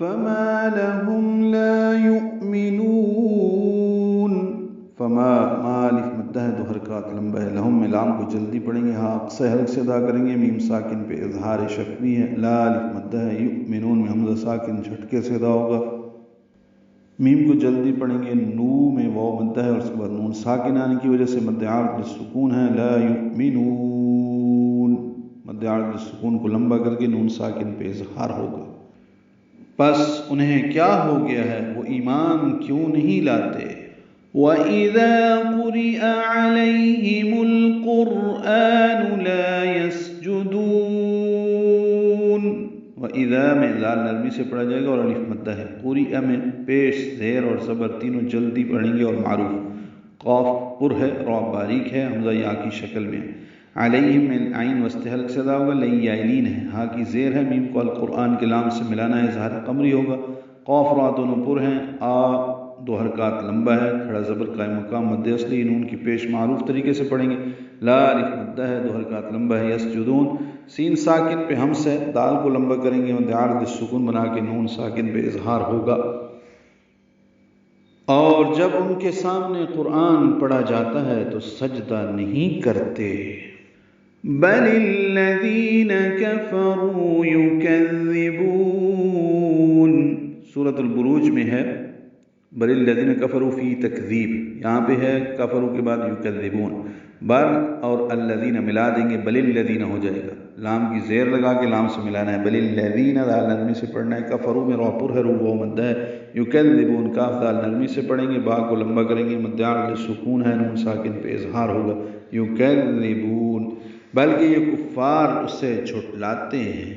فما لهم لا يؤمنون. فما الف مدہ ہے، دو حرکات لمبا ہے. لہم میں لام کو جلدی پڑھیں گے، ہاں اقصی حلق سے ادا کریں گے. میم ساکن پہ اظہار شفوی ہے. لا الف مدہ ہے. یؤمنون میں حمزہ ساکن جھٹکے سے ادا ہوگا. میم کو جلدی پڑھیں گے. نو میں واو مدہ ہے اور اس کے بعد نون ساکن آنے کی وجہ سے مد عارض للسکون ہے. لا یؤمنون مد عارض للسکون کو لمبا کر کے نون ساکن پہ اظہار ہوگا. پس انہیں کیا ہو گیا ہے، وہ ایمان کیوں نہیں لاتے؟ وَإِذَا قُرِئَ عَلَيْهِمُ الْقُرْآنُ لَا يَسْجُدُونَ. وَإِذَا میں ذال نرمی سے پڑھا جائے گا اور الف مدہ ہے. قُرِئَ میں پیش زیر اور زبر تینوں جلدی پڑھیں گے اور معروف. قاف پر ہے، را باریک ہے، حمزہ یا کی شکل میں. علیہم میں عین وسط حلق سے ادا ہوگا. لیالین ہے، ہا کی زیر ہے. میم کو القرآن کے لام سے ملانا ہے، اظہار قمری ہوگا. قاف را دونوں پر ہیں. آ دو حرکات لمبا ہے، کھڑا زبر قائم مقام مد اصلی. نون کی پیش معروف طریقے سے پڑھیں گے. لا الف مدہ ہے، دو حرکات لمبا ہے. یسجدون سین ساکن پہ ہمس ہے، دال کو لمبا کریں گے، مد عارض سکون بنا کے نون ساکن پہ اظہار ہوگا. اور جب ان کے سامنے قرآن پڑھا جاتا ہے تو سجدہ نہیں کرتے. بل الذین کفروا یکذبون. سورۃ البروج میں ہے بل الذین کفروا فی تکذیب، یہاں پہ ہے کفروا کے بعد یکذبون. بل اور الذین ملا دیں گے، بل الذین ہو جائے گا. لام کی زیر لگا کے لام سے ملانا ہے. بل الذین دال نرمی سے پڑھنا ہے. کفروا میں را پر ہے، رو واو مدہ ہے. یکذبون کاف دال نرمی سے پڑھیں گے، با کو لمبا کریں گے، مد عارض سکون ہے، نون ساکن پہ اظہار ہوگا. یکذبون بلکہ یہ کفار اسے جھٹلاتے ہیں.